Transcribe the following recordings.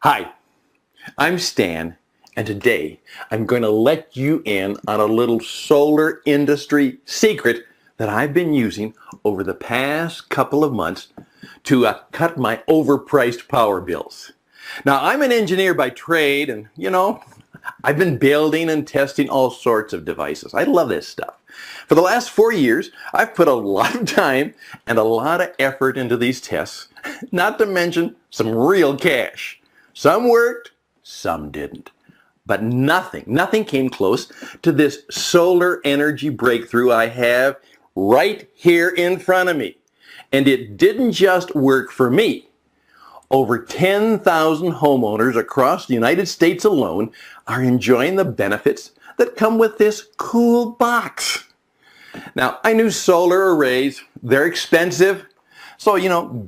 Hi, I'm Stan, and today I'm going to let you in on a little solar industry secret that I've been using over the past couple of months to cut my overpriced power bills. Now, I'm an engineer by trade, and I've been building and testing all sorts of devices. I love this stuff. For the last 4 years, I've put a lot of time and a lot of effort into these tests, not to mention some real cash. Some worked, some didn't. But nothing came close to this solar energy breakthrough I have right here in front of me. And it didn't just work for me. Over 10,000 homeowners across the United States alone are enjoying the benefits that come with this cool box. Now, I knew solar arrays, they're expensive. So,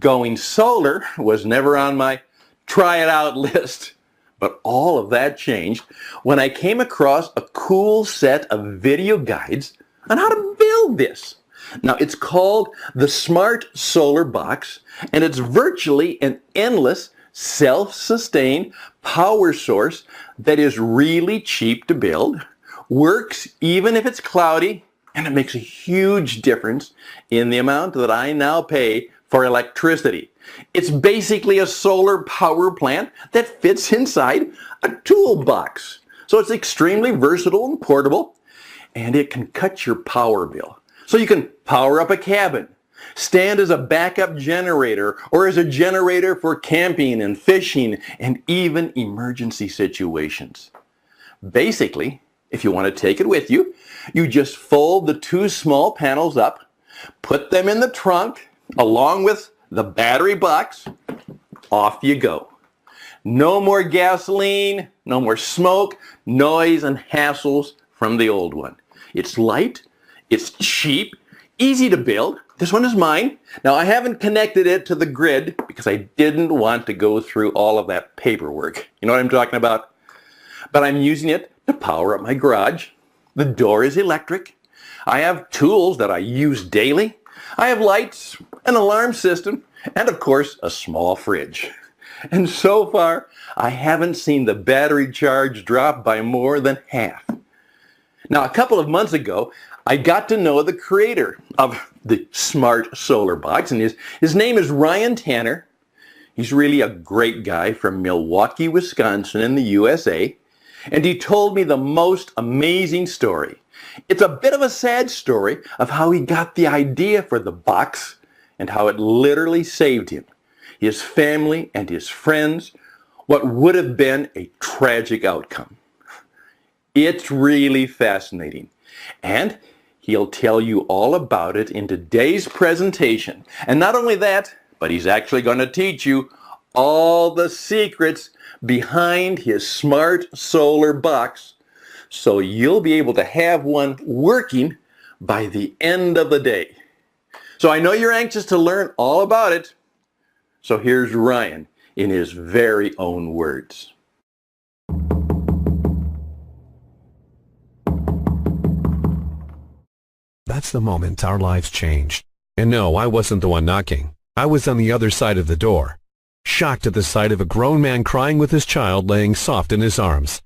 going solar was never on my try it out list. But all of that changed when I came across a cool set of video guides on how to build this. Now, it's called the Smart Solar Box, and it's virtually an endless, self-sustained power source that is really cheap to build, works even if it's cloudy, and it makes a huge difference in the amount that I now pay for electricity. It's basically a solar power plant that fits inside a toolbox. So it's extremely versatile and portable, and it can cut your power bill. So you can power up a cabin, stand as a backup generator, or as a generator for camping and fishing and even emergency situations. Basically, if you want to take it with you, you just fold the two small panels up, put them in the trunk along with the battery box, off you go. No more gasoline, no more smoke, noise, and hassles from the old one. It's light, it's cheap, easy to build. This one is mine. Now, I haven't connected it to the grid because I didn't want to go through all of that paperwork. You know what I'm talking about? But I'm using it to power up my garage. The door is electric. I have tools that I use daily. I have lights, an alarm system, and of course, a small fridge. And so far, I haven't seen the battery charge drop by more than half. Now, a couple of months ago, I got to know the creator of the Smart Solar Box, and his name is Ryan Tanner. He's really a great guy from Milwaukee, Wisconsin in the USA, and he told me the most amazing story. It's a bit of a sad story of how he got the idea for the box and how it literally saved him, his family, and his friends what would have been a tragic outcome. It's really fascinating, and he'll tell you all about it in today's presentation. And not only that, but he's actually going to teach you all the secrets behind his Smart Solar Box, so you'll be able to have one working by the end of the day. So I know you're anxious to learn all about it. So here's Ryan in his very own words. That's the moment our lives changed. And no, I wasn't the one knocking. I was on the other side of the door, shocked at the sight of a grown man crying with his child laying soft in his arms,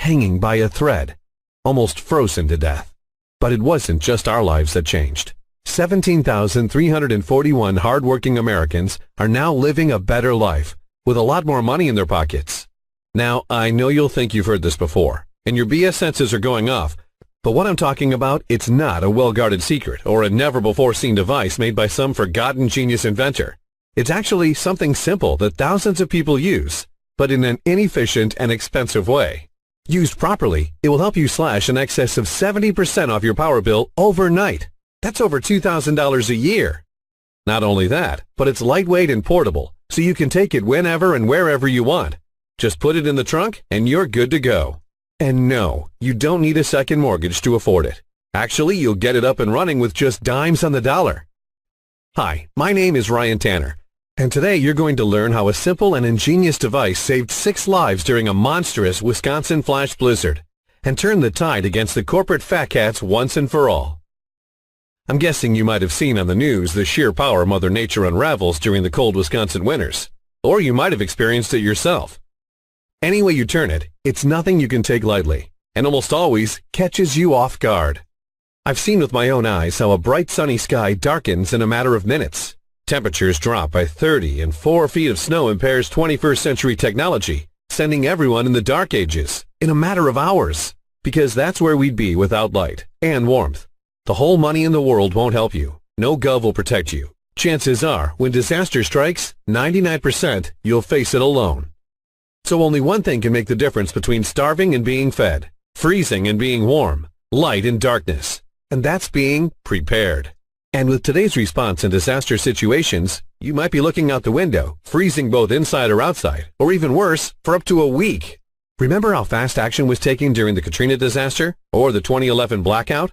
hanging by a thread, almost frozen to death. But it wasn't just our lives that changed. 17,341 hardworking Americans are now living a better life, with a lot more money in their pockets. Now, I know you'll think you've heard this before, and your BS senses are going off, but what I'm talking about, it's not a well-guarded secret or a never-before-seen device made by some forgotten genius inventor. It's actually something simple that thousands of people use, but in an inefficient and expensive way. Used properly, it will help you slash in excess of 70% off your power bill overnight. That's over $2,000 a year. Not only that, but it's lightweight and portable, so you can take it whenever and wherever you want. Just put it in the trunk and you're good to go. And no, you don't need a second mortgage to afford it. Actually, you'll get it up and running with just dimes on the dollar. Hi, my name is Ryan Tanner, and today you're going to learn how a simple and ingenious device saved 6 lives during a monstrous Wisconsin flash blizzard and turned the tide against the corporate fat cats once and for all. I'm guessing you might have seen on the news the sheer power Mother Nature unravels during the cold Wisconsin winters. Or you might have experienced it yourself. Any way you turn it, it's nothing you can take lightly, and almost always catches you off guard. I've seen with my own eyes how a bright sunny sky darkens in a matter of minutes. Temperatures drop by 30 and 4 feet of snow impairs 21st century technology, sending everyone in the dark ages in a matter of hours, because that's where we'd be without light and warmth. The whole money in the world won't help you. No gov will protect you. Chances are, when disaster strikes, 99% you'll face it alone. So only one thing can make the difference between starving and being fed, freezing and being warm, light and darkness, and that's being prepared. And with today's response in disaster situations, you might be looking out the window, freezing both inside or outside, or even worse, for up to a week. Remember how fast action was taken during the Katrina disaster or the 2011 blackout?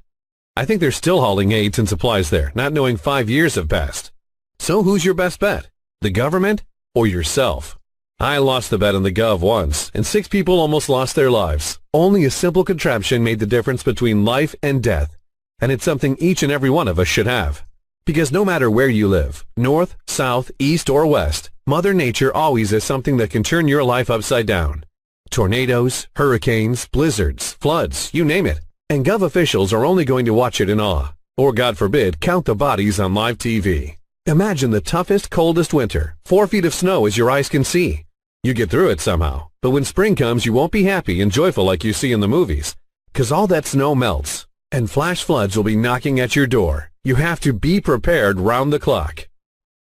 I think they're still hauling aids and supplies there, not knowing 5 years have passed. So who's your best bet? The government or yourself? I lost the bet on the gov once, and 6 people almost lost their lives. Only a simple contraption made the difference between life and death, and it's something each and every one of us should have. Because no matter where you live, north, south, east, or west, Mother Nature always has something that can turn your life upside down. Tornadoes, hurricanes, blizzards, floods, you name it. And gov officials are only going to watch it in awe, or God forbid, count the bodies on live TV. Imagine the toughest, coldest winter, 4 feet of snow as your eyes can see. You get through it somehow, but when spring comes you won't be happy and joyful like you see in the movies, 'cause all that snow melts, and flash floods will be knocking at your door. You have to be prepared round the clock.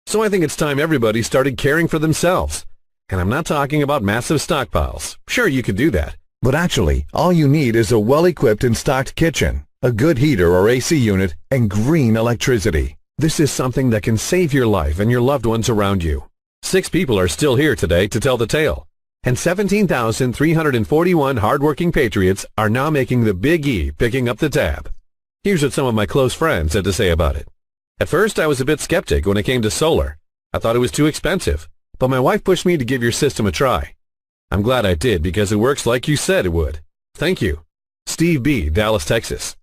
So I think it's time everybody started caring for themselves. And I'm not talking about massive stockpiles. Sure, you could do that. But actually, all you need is a well-equipped and stocked kitchen, a good heater or AC unit, and green electricity. This is something that can save your life and your loved ones around you. 6 people are still here today to tell the tale. And 17,341 hardworking patriots are now making the Big E picking up the tab. Here's what some of my close friends had to say about it. At first, I was a bit skeptic when it came to solar. I thought it was too expensive, but my wife pushed me to give your system a try. I'm glad I did because it works like you said it would. Thank you. Steve B., Dallas, Texas.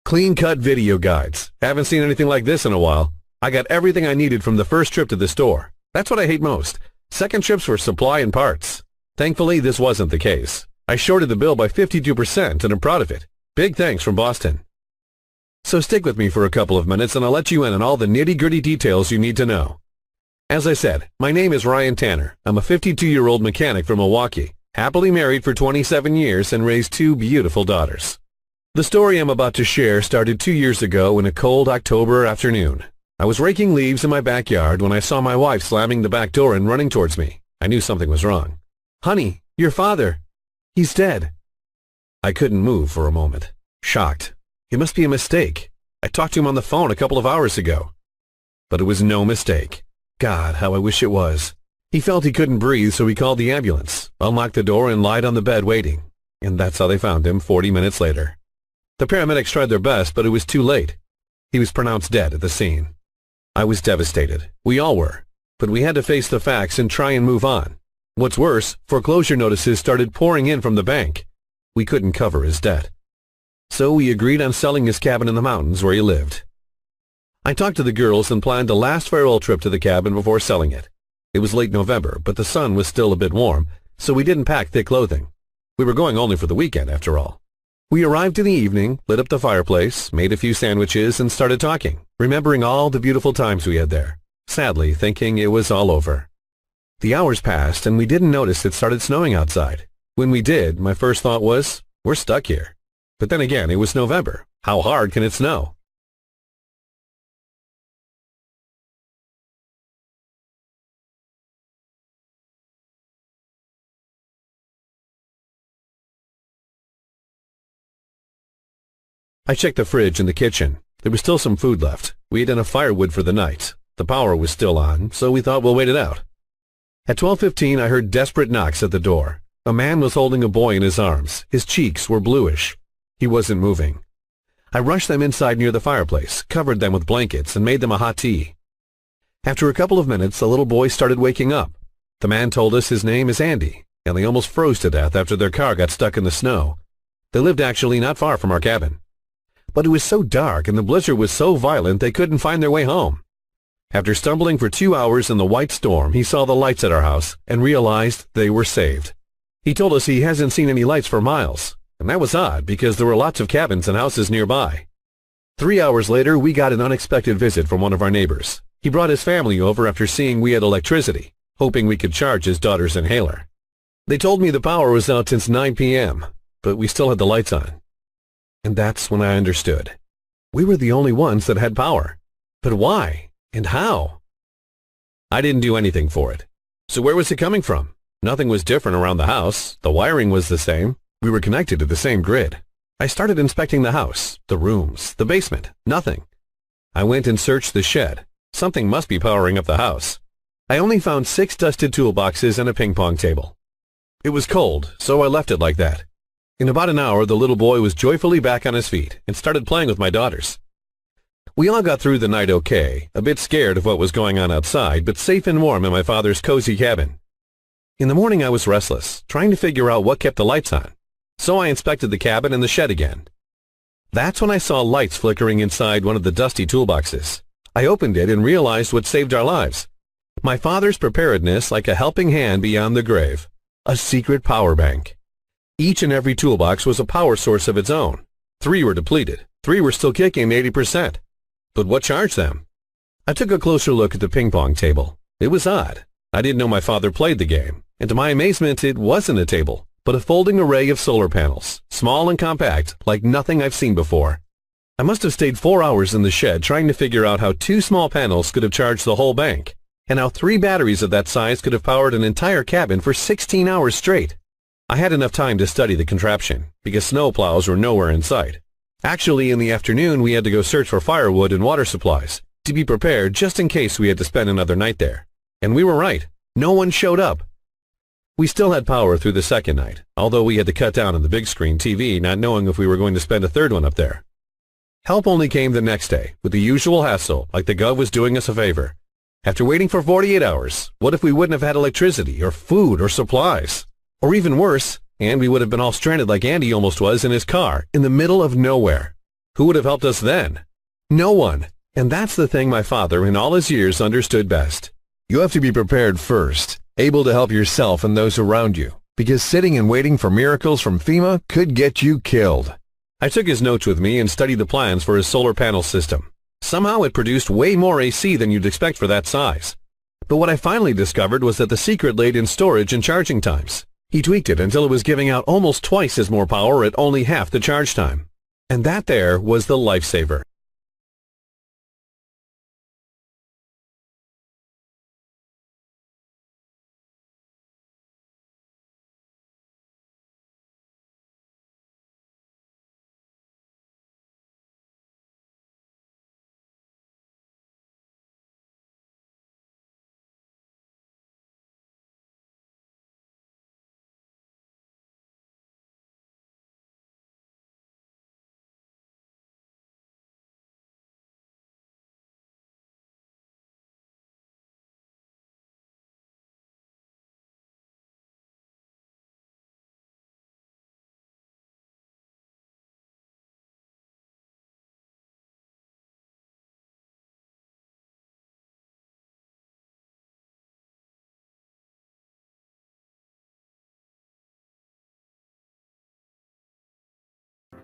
Clean-cut video guides. Haven't seen anything like this in a while. I got everything I needed from the first trip to the store. That's what I hate most. Second trips for supply and parts. Thankfully, this wasn't the case. I shorted the bill by 52% and I'm proud of it. Big thanks from Boston. So stick with me for a couple of minutes and I'll let you in on all the nitty-gritty details you need to know. As I said, my name is Ryan Tanner. I'm a 52-year-old mechanic from Milwaukee, happily married for 27 years and raised 2 beautiful daughters. The story I'm about to share started 2 years ago in a cold October afternoon. I was raking leaves in my backyard when I saw my wife slamming the back door and running towards me. I knew something was wrong. "Honey, your father, he's dead." I couldn't move for a moment, shocked. It must be a mistake. I talked to him on the phone a couple of hours ago. But it was no mistake. God, how I wish it was. He felt he couldn't breathe, so he called the ambulance, unlocked the door, and lied on the bed waiting. And that's how they found him 40 minutes later. The paramedics tried their best, but it was too late. He was pronounced dead at the scene. I was devastated. We all were. But we had to face the facts and try and move on. What's worse, foreclosure notices started pouring in from the bank. We couldn't cover his debt. So we agreed on selling his cabin in the mountains where he lived. I talked to the girls and planned a last farewell trip to the cabin before selling it. It was late November, but the sun was still a bit warm, so we didn't pack thick clothing. We were going only for the weekend, after all. We arrived in the evening, lit up the fireplace, made a few sandwiches, and started talking, remembering all the beautiful times we had there, sadly thinking it was all over. The hours passed, and we didn't notice it started snowing outside. When we did, my first thought was, we're stuck here. But then again, it was November. How hard can it snow? I checked the fridge in the kitchen. There was still some food left. We had enough firewood for the night. The power was still on, so we thought we'll wait it out. At 12:15, I heard desperate knocks at the door. A man was holding a boy in his arms. His cheeks were bluish. He wasn't moving. I rushed them inside near the fireplace, covered them with blankets, and made them a hot tea. After a couple of minutes, the little boy started waking up. The man told us his name is Andy, and they almost froze to death after their car got stuck in the snow. They lived actually not far from our cabin. But it was so dark and the blizzard was so violent they couldn't find their way home. After stumbling for 2 hours in the white storm, he saw the lights at our house and realized they were saved. He told us he hasn't seen any lights for miles, and that was odd because there were lots of cabins and houses nearby. 3 hours later, we got an unexpected visit from one of our neighbors. He brought his family over after seeing we had electricity, hoping we could charge his daughter's inhaler. They told me the power was out since 9 p.m., but we still had the lights on. And that's when I understood. We were the only ones that had power. But why? And how? I didn't do anything for it. So where was it coming from? Nothing was different around the house. The wiring was the same. We were connected to the same grid. I started inspecting the house, the rooms, the basement. Nothing. I went and searched the shed. Something must be powering up the house. I only found 6 dusted toolboxes and a ping pong table. It was cold, so I left it like that. In about an hour, the little boy was joyfully back on his feet and started playing with my daughters. We all got through the night okay, a bit scared of what was going on outside, but safe and warm in my father's cozy cabin. In the morning I was restless, trying to figure out what kept the lights on, so I inspected the cabin and the shed again. That's when I saw lights flickering inside one of the dusty toolboxes. I opened it and realized what saved our lives. My father's preparedness like a helping hand beyond the grave. A secret power bank. Each and every toolbox was a power source of its own. 3 were depleted. 3 were still kicking 80%. But what charged them? I took a closer look at the ping pong table. It was odd. I didn't know my father played the game, and to my amazement it wasn't a table, but a folding array of solar panels, small and compact, like nothing I've seen before. I must have stayed 4 hours in the shed trying to figure out how 2 small panels could have charged the whole bank, and how 3 batteries of that size could have powered an entire cabin for 16 hours straight. I had enough time to study the contraption, because snow plows were nowhere in sight. Actually, in the afternoon we had to go search for firewood and water supplies, to be prepared just in case we had to spend another night there. And we were right. No one showed up. We still had power through the second night, although we had to cut down on the big screen TV, not knowing if we were going to spend a third one up there. Help only came the next day, with the usual hassle, like the gov was doing us a favor. After waiting for 48 hours, what if we wouldn't have had electricity, or food, or supplies? Or even worse, and we would have been all stranded like Andy almost was in his car, in the middle of nowhere. Who would have helped us then? No one. And that's the thing my father, in all his years, understood best. You have to be prepared first, able to help yourself and those around you, because sitting and waiting for miracles from FEMA could get you killed. I took his notes with me and studied the plans for his solar panel system. Somehow it produced way more AC than you'd expect for that size. But what I finally discovered was that the secret laid in storage and charging times. He tweaked it until it was giving out almost twice as more power at only half the charge time. And that there was the lifesaver.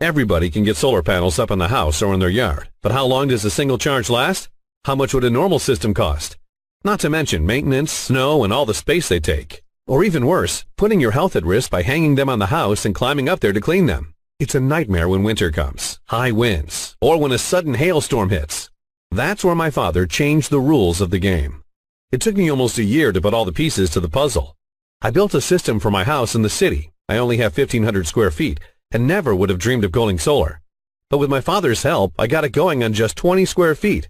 Everybody can get solar panels up in the house or in their yard, but how long does a single charge last? How much would a normal system cost? Not to mention maintenance, snow, and all the space they take. Or even worse, putting your health at risk by hanging them on the house and climbing up there to clean them. It's a nightmare when winter comes, high winds, or when a sudden hailstorm hits. That's where my father changed the rules of the game. It took me almost a year to put all the pieces to the puzzle. I built a system for my house in the city. I only have 1,500 square feet, and never would have dreamed of going solar. But with my father's help, I got it going on just 20 square feet.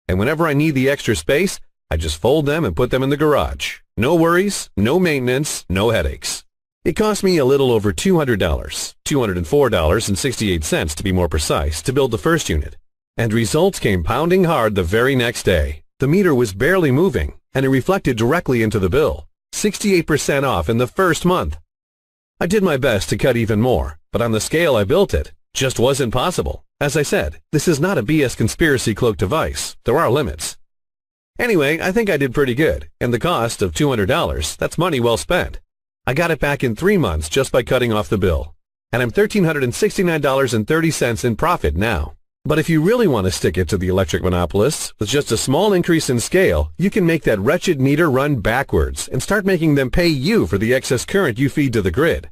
And whenever I need the extra space, I just fold them and put them in the garage. No worries, no maintenance, no headaches. It cost me a little over $200, $204.68 to be more precise, to build the first unit. And results came pounding hard the very next day. The meter was barely moving, and it reflected directly into the bill. 68% off in the first month. I did my best to cut even more, but on the scale I built it, just wasn't possible. As I said, this is not a BS conspiracy cloak device. There are limits. Anyway, I think I did pretty good, and the cost of $200, that's money well spent. I got it back in 3 months just by cutting off the bill. And I'm $1,369.30 in profit now. But if you really want to stick it to the electric monopolists, with just a small increase in scale, you can make that wretched meter run backwards and start making them pay you for the excess current you feed to the grid.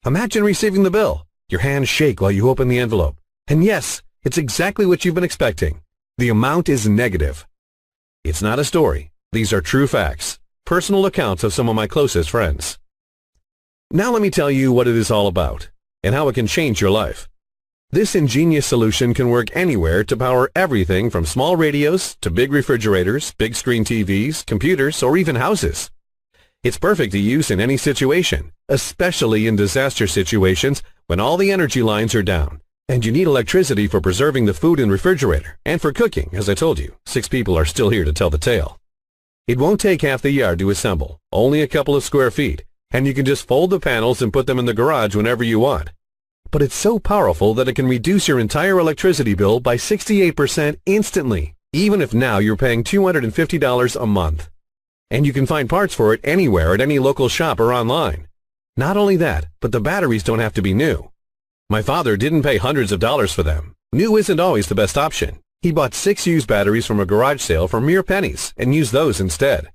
Imagine receiving the bill. Your hands shake while you open the envelope. And yes, it's exactly what you've been expecting. The amount is negative. It's not a story. These are true facts, personal accounts of some of my closest friends. Now let me tell you what it is all about and how it can change your life. This ingenious solution can work anywhere to power everything from small radios to big refrigerators, big screen TVs, computers, or even houses. It's perfect to use in any situation, especially in disaster situations when all the energy lines are down and you need electricity for preserving the food in the refrigerator and for cooking. As I told you, 6 people are still here to tell the tale. It won't take half the yard to assemble, only a couple of square feet, and you can just fold the panels and put them in the garage whenever you want. But it's so powerful that it can reduce your entire electricity bill by 68% instantly, even if now you're paying $250 a month. And you can find parts for it anywhere at any local shop or online. Not only that, but the batteries don't have to be new. My father didn't pay hundreds of dollars for them. New isn't always the best option. He bought 6 used batteries from a garage sale for mere pennies and used those instead.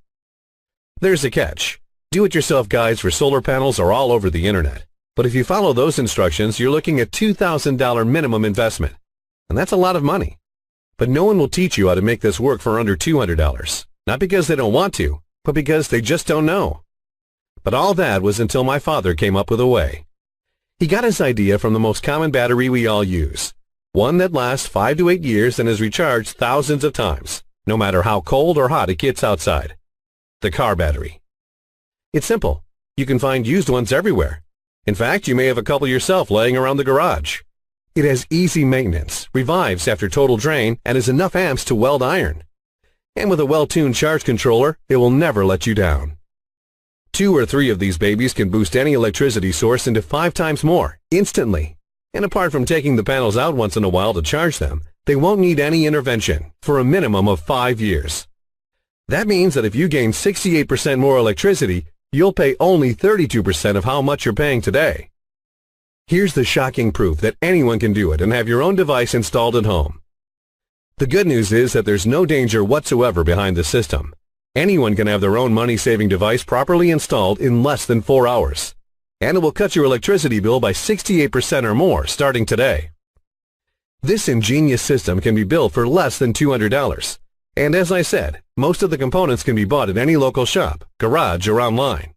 There's a catch. Do-it-yourself guides for solar panels are all over the internet. But if you follow those instructions, you're looking at $2,000 minimum investment. And that's a lot of money. But no one will teach you how to make this work for under $200. Not because they don't want to, but because they just don't know. But all that was until my father came up with a way. He got his idea from the most common battery we all use. One that lasts 5 to 8 years and is recharged thousands of times, no matter how cold or hot it gets outside. The car battery. It's simple. You can find used ones everywhere. In fact, you may have a couple yourself laying around the garage. It has easy maintenance, revives after total drain, and has enough amps to weld iron. And with a well-tuned charge controller, it will never let you down. 2 or 3 of these babies can boost any electricity source into 5 times more, instantly. And apart from taking the panels out once in a while to charge them, they won't need any intervention for a minimum of 5 years. That means that if you gain 68% more electricity, you'll pay only 32% of how much you're paying today. Here's the shocking proof that anyone can do it and have your own device installed at home. The good news is that there's no danger whatsoever behind the system. Anyone can have their own money-saving device properly installed in less than 4 hours. And it will cut your electricity bill by 68% or more starting today. This ingenious system can be built for less than $200. And as I said, most of the components can be bought at any local shop, garage, or online.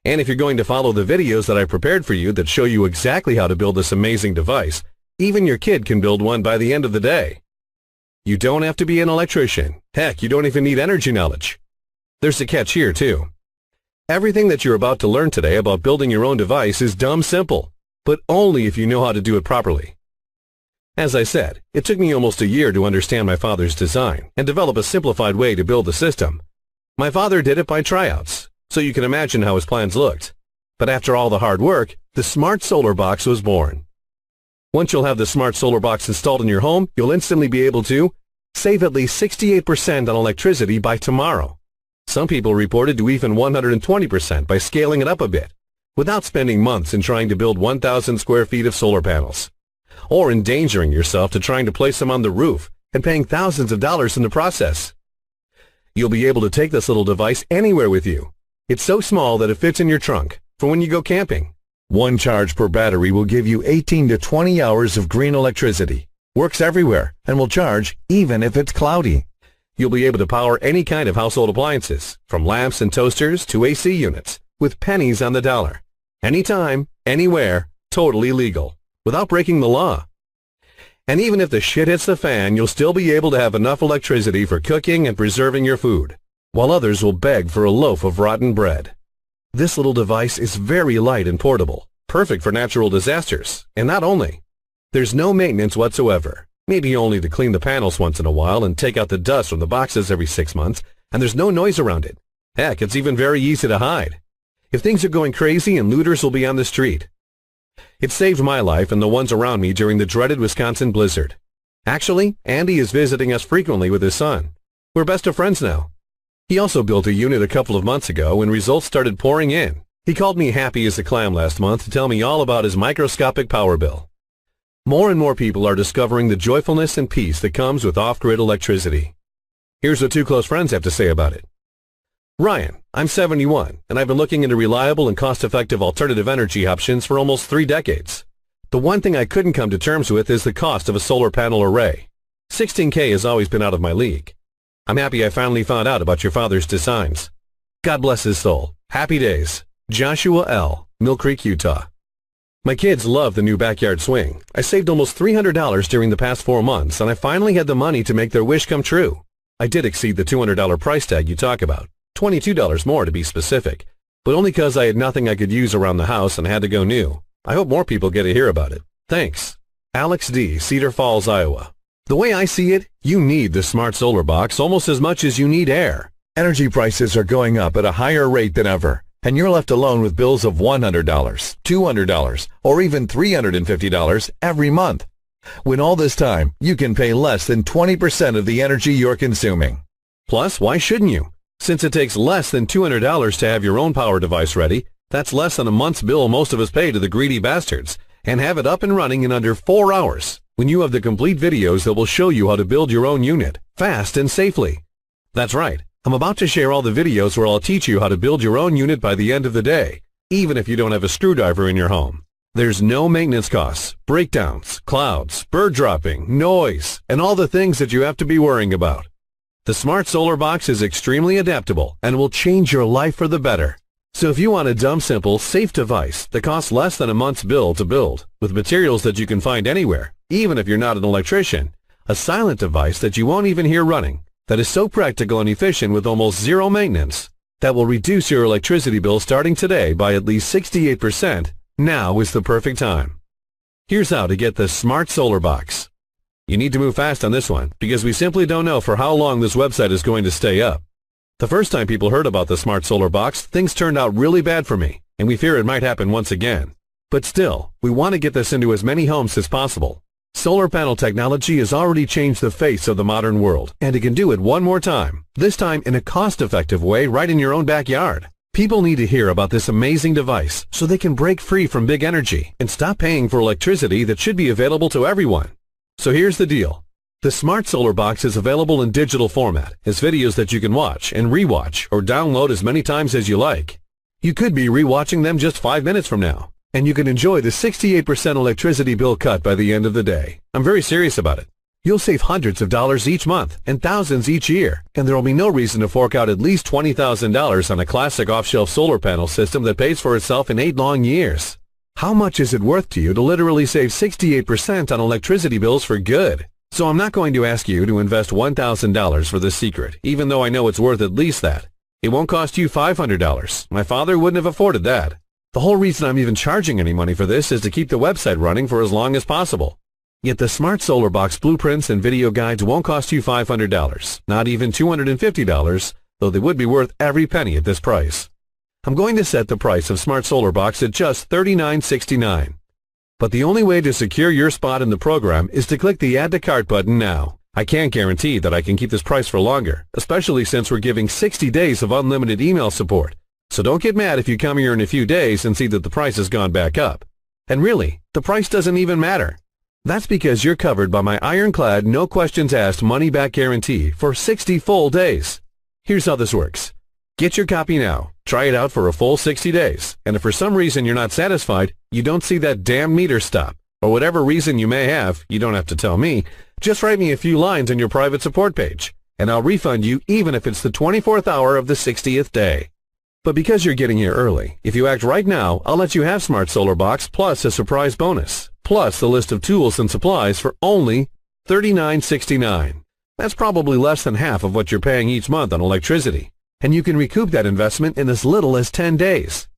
And if you're going to follow the videos that I prepared for you that show you exactly how to build this amazing device, even your kid can build one by the end of the day. You don't have to be an electrician. Heck, you don't even need energy knowledge. There's a catch here, too. Everything that you're about to learn today about building your own device is dumb simple, but only if you know how to do it properly. As I said, it took me almost a year to understand my father's design and develop a simplified way to build the system. My father did it by tryouts, so you can imagine how his plans looked. But after all the hard work, the Smart Solar Box was born. Once you'll have the Smart Solar Box installed in your home, you'll instantly be able to save at least 68% on electricity by tomorrow. Some people reported to even 120% by scaling it up a bit, without spending months in trying to build 1,000 square feet of solar panels, or endangering yourself to trying to place them on the roof and paying thousands of dollars in the process. You'll be able to take this little device anywhere with you. It's so small that it fits in your trunk for when you go camping. One charge per battery will give you 18 to 20 hours of green electricity. Works everywhere and will charge even if it's cloudy. You'll be able to power any kind of household appliances, from lamps and toasters to AC units, with pennies on the dollar. Anytime, anywhere, totally legal, without breaking the law. And even if the shit hits the fan, you'll still be able to have enough electricity for cooking and preserving your food, while others will beg for a loaf of rotten bread. This little device is very light and portable, perfect for natural disasters, and not only. There's no maintenance whatsoever, maybe only to clean the panels once in a while and take out the dust from the boxes every 6 months, and there's no noise around it. Heck, it's even very easy to hide. If things are going crazy, and looters will be on the street. It saved my life and the ones around me during the dreaded Wisconsin blizzard. Actually, Andy is visiting us frequently with his son. We're best of friends now. He also built a unit a couple of months ago when results started pouring in. He called me happy as a clam last month to tell me all about his microscopic power bill. More and more people are discovering the joyfulness and peace that comes with off-grid electricity. Here's what two close friends have to say about it. Ryan, I'm 71, and I've been looking into reliable and cost-effective alternative energy options for almost 3 decades. The one thing I couldn't come to terms with is the cost of a solar panel array. $16K has always been out of my league. I'm happy I finally found out about your father's designs. God bless his soul. Happy days. Joshua L., Mill Creek, Utah. My kids love the new backyard swing. I saved almost $300 during the past 4 months, and I finally had the money to make their wish come true. I did exceed the $200 price tag you talk about, $22 more to be specific, but only because I had nothing I could use around the house and had to go new. I hope more people get to hear about it. Thanks. Alex D., Cedar Falls, Iowa. The way I see it, you need the Smart Solar Box almost as much as you need air. Energy prices are going up at a higher rate than ever, and you're left alone with bills of $100, $200, or even $350 every month. When all this time, you can pay less than 20% of the energy you're consuming. Plus, why shouldn't you? Since it takes less than $200 to have your own power device ready, that's less than a month's bill most of us pay to the greedy bastards, and have it up and running in under 4 hours, when you have the complete videos that will show you how to build your own unit, fast and safely. That's right, I'm about to share all the videos where I'll teach you how to build your own unit by the end of the day, even if you don't have a screwdriver in your home. There's no maintenance costs, breakdowns, clouds, bird dropping, noise, and all the things that you have to be worrying about. The Smart Solar Box is extremely adaptable and will change your life for the better. So if you want a dumb, simple, safe device that costs less than a month's bill to build, with materials that you can find anywhere, even if you're not an electrician, a silent device that you won't even hear running, that is so practical and efficient with almost zero maintenance, that will reduce your electricity bill starting today by at least 68%, now is the perfect time. Here's how to get the Smart Solar Box. You need to move fast on this one, because we simply don't know for how long this website is going to stay up. The first time people heard about the Smart Solar Box, things turned out really bad for me, and we fear it might happen once again. But still, we want to get this into as many homes as possible. Solar panel technology has already changed the face of the modern world, and it can do it one more time, this time in a cost-effective way right in your own backyard. People need to hear about this amazing device so they can break free from big energy and stop paying for electricity that should be available to everyone. So here's the deal. The Smart Solar Box is available in digital format as videos that you can watch and rewatch or download as many times as you like. You could be rewatching them just 5 minutes from now, and you can enjoy the 68% electricity bill cut by the end of the day. I'm very serious about it. You'll save hundreds of dollars each month and thousands each year, and there will be no reason to fork out at least $20,000 on a classic off-shelf solar panel system that pays for itself in 8 long years. How much is it worth to you to literally save 68% on electricity bills for good? So I'm not going to ask you to invest $1,000 for this secret, even though I know it's worth at least that. It won't cost you $500. My father wouldn't have afforded that. The whole reason I'm even charging any money for this is to keep the website running for as long as possible. Yet the Smart Solar Box blueprints and video guides won't cost you $500, not even $250, though they would be worth every penny at this price. I'm going to set the price of Smart Solar Box at just $39.69. But the only way to secure your spot in the program is to click the Add to Cart button now. I can't guarantee that I can keep this price for longer, especially since we're giving 60 days of unlimited email support. So don't get mad if you come here in a few days and see that the price has gone back up. And really, the price doesn't even matter. That's because you're covered by my ironclad, no questions asked money-back guarantee for 60 full days. Here's how this works. Get your copy now, try it out for a full 60 days, and if for some reason you're not satisfied, you don't see that damn meter stop, or whatever reason you may have, you don't have to tell me, just write me a few lines on your private support page, and I'll refund you even if it's the 24th hour of the 60th day. But because you're getting here early, if you act right now, I'll let you have Smart Solar Box plus a surprise bonus, plus the list of tools and supplies for only $39.69. That's probably less than half of what you're paying each month on electricity, and you can recoup that investment in as little as 10 days.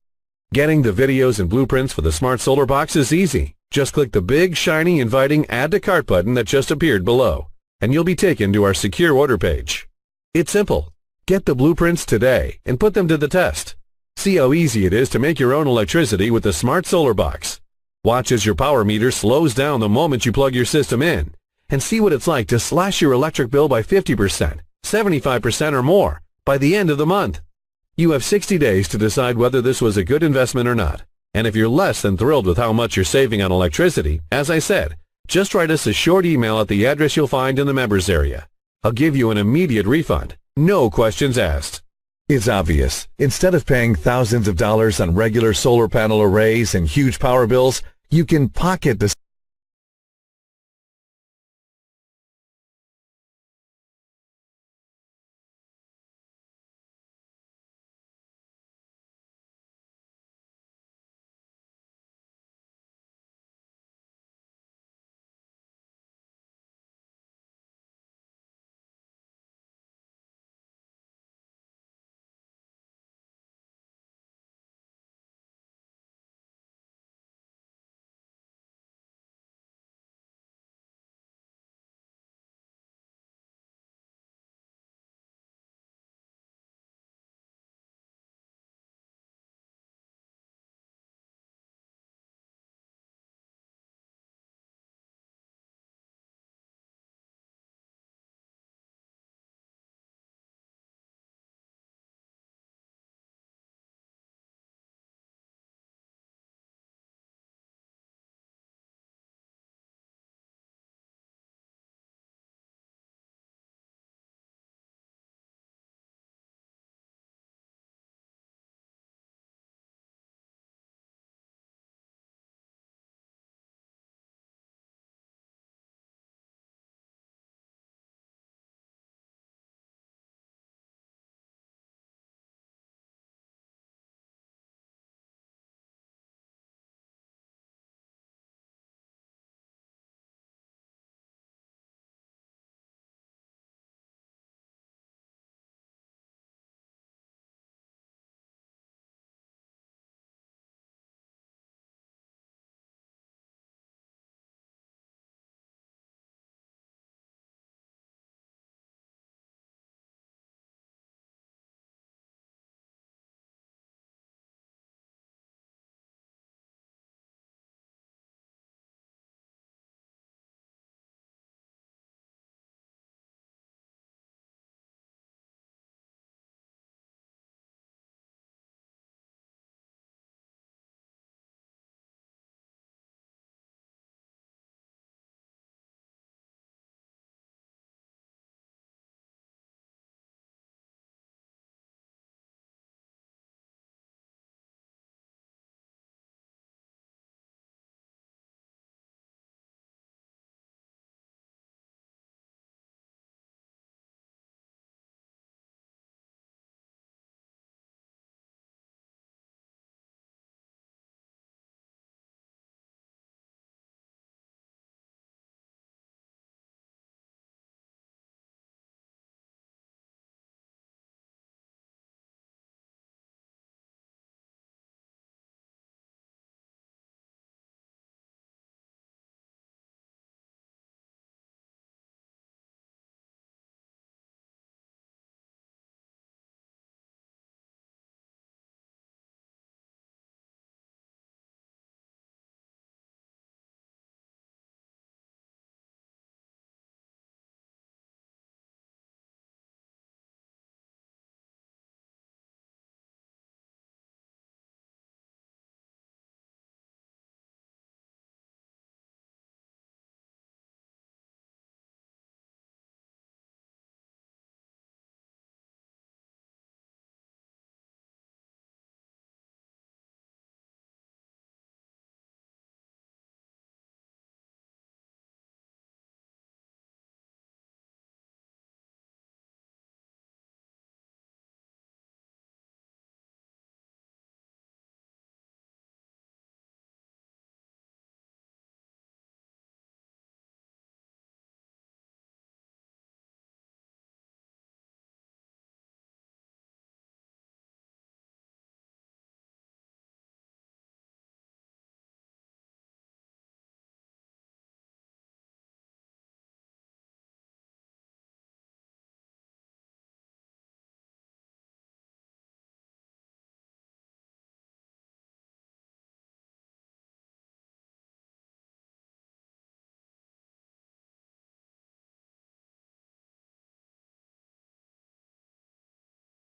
Getting the videos and blueprints for the Smart Solar Box is easy. Just click the big, shiny, inviting Add to Cart button that just appeared below, and you'll be taken to our secure order page. It's simple. Get the blueprints today and put them to the test. See how easy it is to make your own electricity with the Smart Solar Box. Watch as your power meter slows down the moment you plug your system in, and see what it's like to slash your electric bill by 50%, 75% or more by the end of the month. You have 60 days to decide whether this was a good investment or not. And if you're less than thrilled with how much you're saving on electricity, as I said, just write us a short email at the address you'll find in the members area. I'll give you an immediate refund. No questions asked. It's obvious. Instead of paying thousands of dollars on regular solar panel arrays and huge power bills, you can pocket the